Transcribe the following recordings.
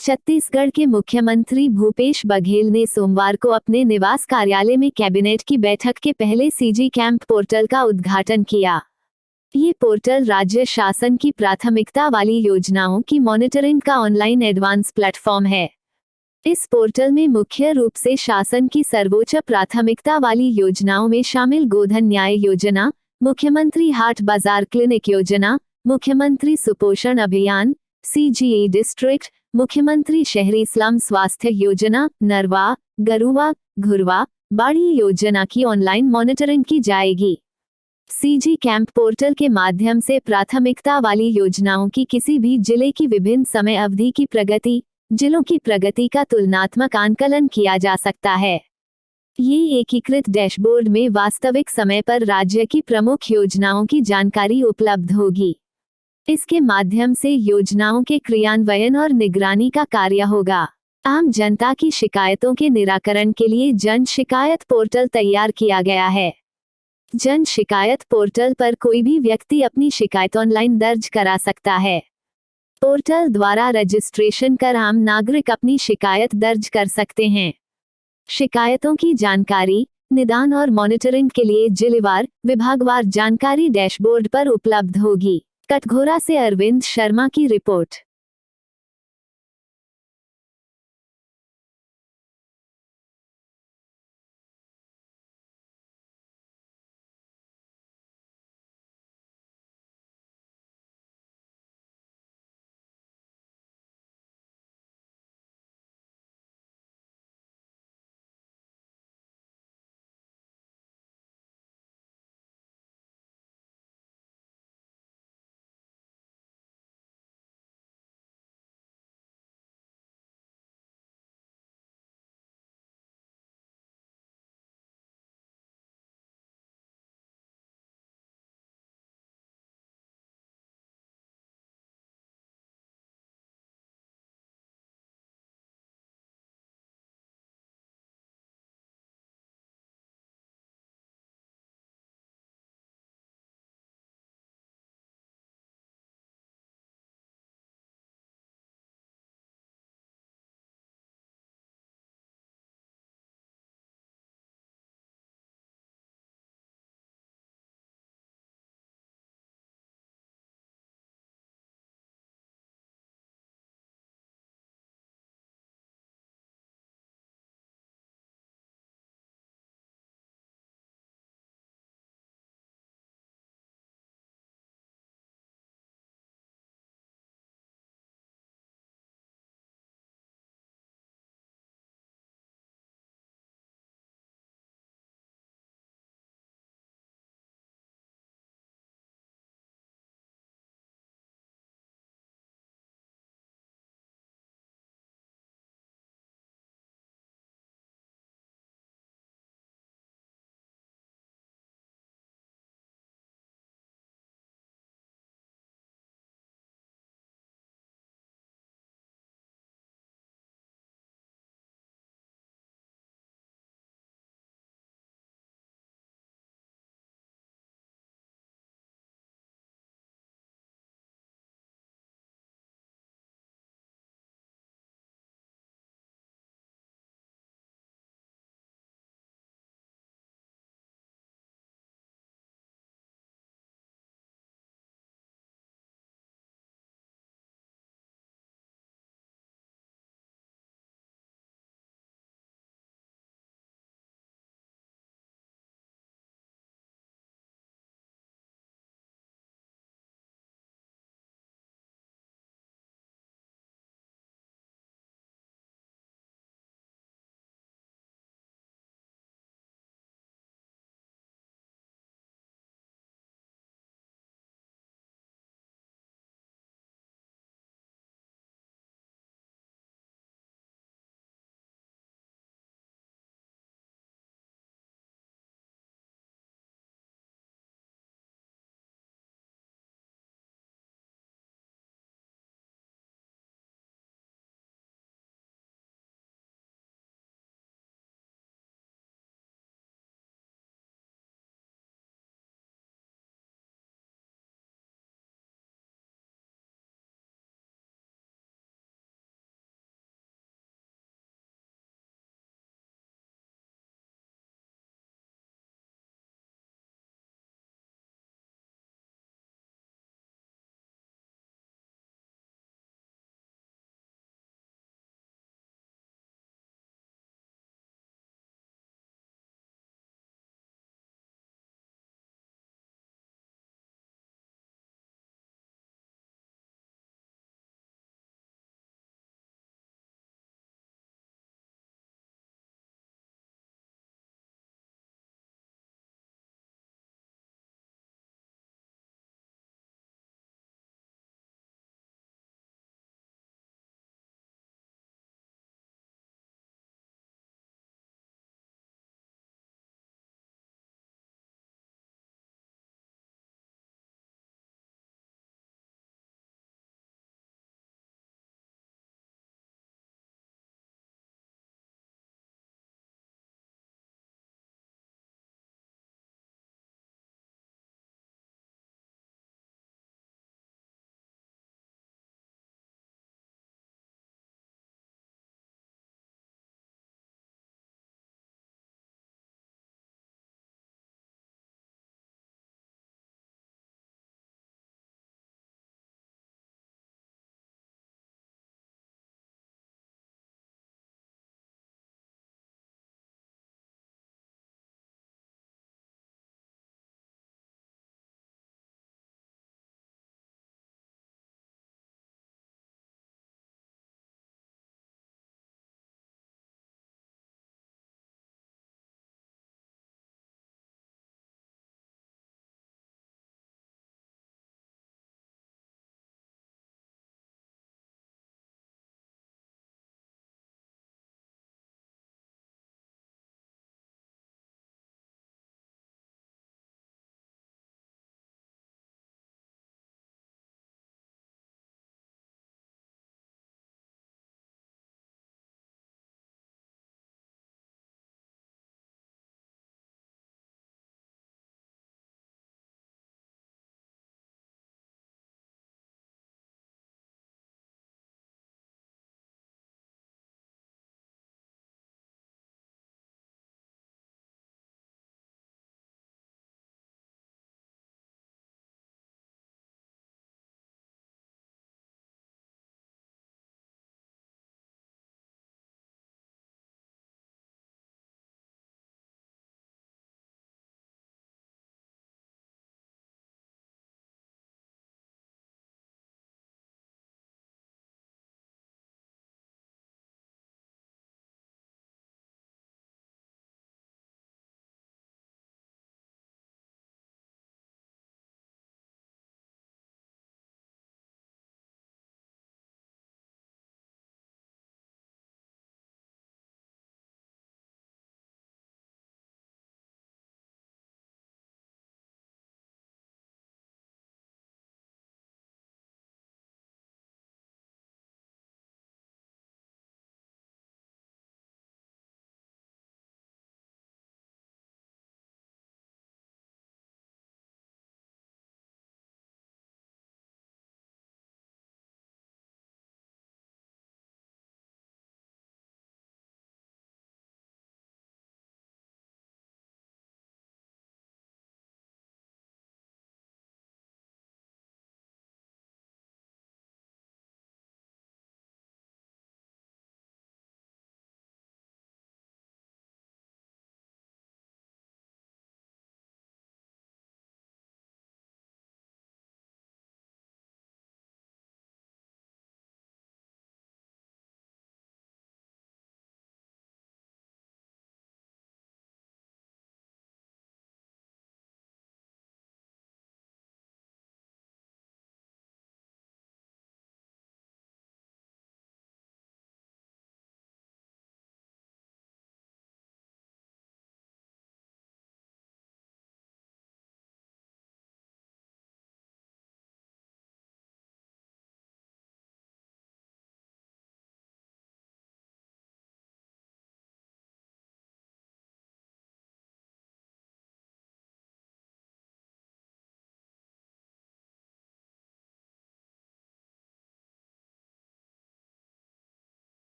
छत्तीसगढ़ के मुख्यमंत्री भूपेश बघेल ने सोमवार को अपने निवास कार्यालय में कैबिनेट की बैठक के पहले सीजी कैंप पोर्टल का उद्घाटन किया। ये पोर्टल राज्य शासन की प्राथमिकता वाली योजनाओं की मॉनिटरिंग का ऑनलाइन एडवांस प्लेटफॉर्म है। इस पोर्टल में मुख्य रूप से शासन की सर्वोच्च प्राथमिकता वाली योजनाओं में शामिल गोधन न्याय योजना, मुख्यमंत्री हाट बाजार क्लिनिक योजना, मुख्यमंत्री सुपोषण अभियान, सीजीई डिस्ट्रिक्ट, मुख्यमंत्री शहरी स्लम स्वास्थ्य योजना, नरवा, गरुवा, घुरवा, बाड़ी योजना की ऑनलाइन मॉनिटरिंग की जाएगी। सीजी कैंप पोर्टल के माध्यम से प्राथमिकता वाली योजनाओं की किसी भी जिले की विभिन्न समय अवधि की प्रगति, जिलों की प्रगति का तुलनात्मक आंकलन किया जा सकता है। ये एकीकृत डैशबोर्ड में वास्तविक समय पर राज्य की प्रमुख योजनाओं की जानकारी उपलब्ध होगी। इसके माध्यम से योजनाओं के क्रियान्वयन और निगरानी का कार्य होगा। आम जनता की शिकायतों के निराकरण के लिए जन शिकायत पोर्टल तैयार किया गया है। जन शिकायत पोर्टल पर कोई भी व्यक्ति अपनी शिकायत ऑनलाइन दर्ज करा सकता है। पोर्टल द्वारा रजिस्ट्रेशन कर आम नागरिक अपनी शिकायत दर्ज कर सकते हैं। शिकायतों की जानकारी, निदान और मॉनिटरिंग के लिए जिलेवार, विभागवार जानकारी डैशबोर्ड पर उपलब्ध होगी। कटघोरा से अरविंद शर्मा की रिपोर्ट।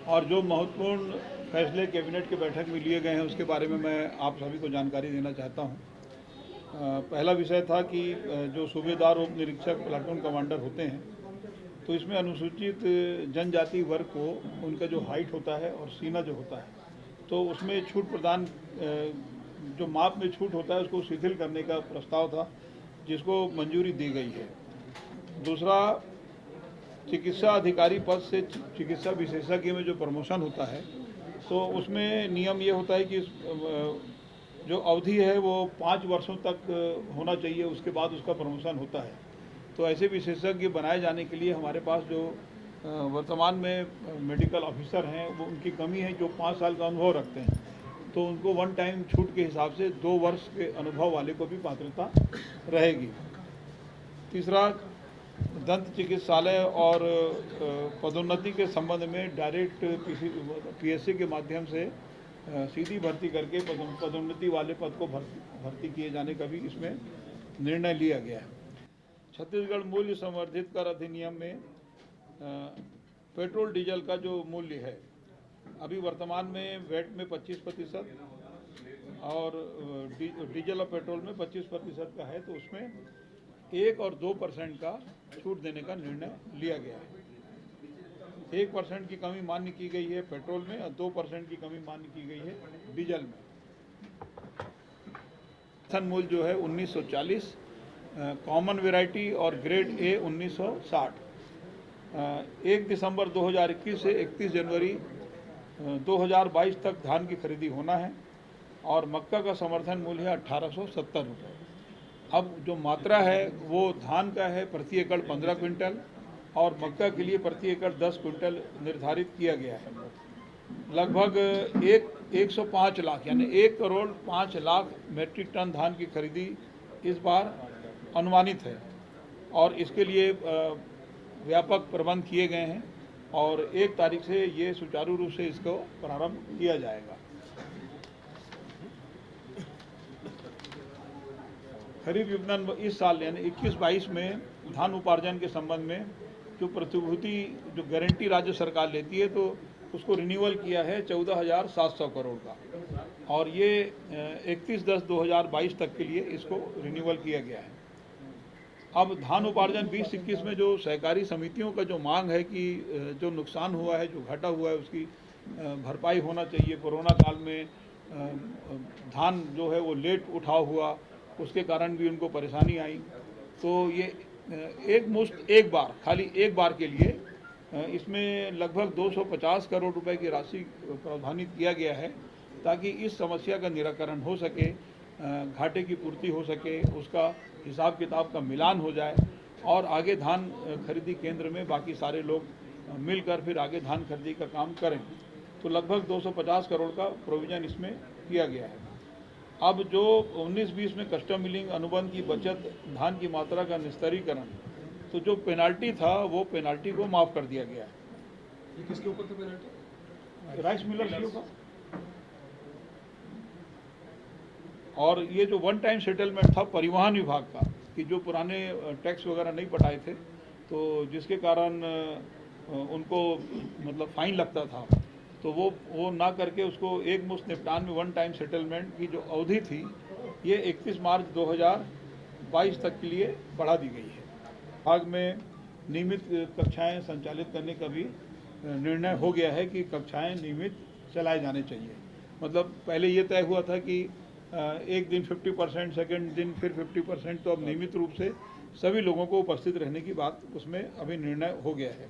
और जो महत्वपूर्ण फैसले कैबिनेट की बैठक में लिए गए हैं उसके बारे में मैं आप सभी को जानकारी देना चाहता हूं। पहला विषय था कि जो सूबेदार उप निरीक्षक प्लाटून कमांडर होते हैं, तो इसमें अनुसूचित जनजाति वर्ग को उनका जो हाइट होता है और सीना जो होता है, तो उसमें छूट प्रदान, जो माप में छूट होता है उसको शिथिल करने का प्रस्ताव था, जिसको मंजूरी दी गई है। दूसरा, चिकित्सा अधिकारी पद से चिकित्सा विशेषज्ञ में जो प्रमोशन होता है, तो उसमें नियम ये होता है कि जो अवधि है वो 5 वर्षों तक होना चाहिए, उसके बाद उसका प्रमोशन होता है। तो ऐसे विशेषज्ञ बनाए जाने के लिए हमारे पास जो वर्तमान में मेडिकल ऑफिसर हैं, वो उनकी कमी है, जो 5 साल का अनुभव रखते हैं, तो उनको वन टाइम छूट के हिसाब से 2 वर्ष के अनुभव वाले को भी पात्रता रहेगी। तीसरा, दंत चिकित्सालय और पदोन्नति के संबंध में डायरेक्ट पीएससी के माध्यम से सीधी भर्ती करके पदोन्नति वाले पद को भर्ती किए जाने का भी इसमें निर्णय लिया गया है। छत्तीसगढ़ मूल्य संवर्धित कर अधिनियम में पेट्रोल डीजल का जो मूल्य है, अभी वर्तमान में वैट में 25% और डीजल और पेट्रोल में 25% का है, तो उसमें 1 और 2% का छूट देने का निर्णय लिया गया है। 1% की कमी मान्य की गई है पेट्रोल में और 2% की कमी मान्य की गई है डीजल में। समर्थन मूल्य जो है 1940, कॉमन वैरायटी और ग्रेड ए 1960। 1 दिसंबर 2021 से 31 जनवरी 2022 तक धान की खरीदी होना है और मक्का का समर्थन मूल्य है 1870 रुपये। अब जो मात्रा है वो धान का है प्रति एकड़ 15 क्विंटल और मक्का के लिए प्रति एकड़ 10 क्विंटल निर्धारित किया गया है। लगभग 105 लाख यानी 1 करोड़ 5 लाख मीट्रिक टन धान की खरीदी इस बार अनुमानित है और इसके लिए व्यापक प्रबंध किए गए हैं और 1 तारीख से ये सुचारू रूप से इसको प्रारंभ किया जाएगा। खरीफ विपणन इस साल यानी 21-22 में धान उपार्जन के संबंध में जो प्रतिभूति जो गारंटी राज्य सरकार लेती है, तो उसको रिन्यूअल किया है 14,700 करोड़ का और ये 31/10/2022 तक के लिए इसको रिन्यूअल किया गया है। अब धान उपार्जन 20-21 में जो सहकारी समितियों का जो मांग है कि जो नुकसान हुआ है, जो घाटा हुआ है, उसकी भरपाई होना चाहिए। कोरोना काल में धान जो है वो लेट उठाव हुआ, उसके कारण भी उनको परेशानी आई, तो ये एक बार खाली एक बार के लिए इसमें लगभग 250 करोड़ रुपए की राशि प्रावधानित किया गया है ताकि इस समस्या का निराकरण हो सके, घाटे की पूर्ति हो सके, उसका हिसाब किताब का मिलान हो जाए और आगे धान खरीदी केंद्र में बाकी सारे लोग मिलकर फिर आगे धान खरीदी का काम करें। तो लगभग 250 करोड़ का प्रोविज़न इसमें किया गया है। अब जो 19-20 में कस्टम मिलिंग अनुबंध की बचत, धान की मात्रा का निस्तारीकरण, तो जो पेनाल्टी था वो पेनाल्टी को माफ़ कर दिया गया है। ये किसके ऊपर था पेनाल्टी? राइस मिलर्स के ऊपर। और ये जो वन टाइम सेटलमेंट था परिवहन विभाग का, कि जो पुराने टैक्स वगैरह नहीं पटाए थे, तो जिसके कारण उनको मतलब फाइन लगता था, तो वो ना करके उसको एक मुश्त निपटान में वन टाइम सेटलमेंट की जो अवधि थी ये 31 मार्च 2022 तक के लिए बढ़ा दी गई है। विभाग में नियमित कक्षाएं संचालित करने का भी निर्णय हो गया है कि कक्षाएं नियमित चलाए जाने चाहिए। मतलब पहले ये तय हुआ था कि एक दिन 50%, सेकेंड दिन फिर 50%, तो अब नियमित रूप से सभी लोगों को उपस्थित रहने की बात उसमें अभी निर्णय हो गया है।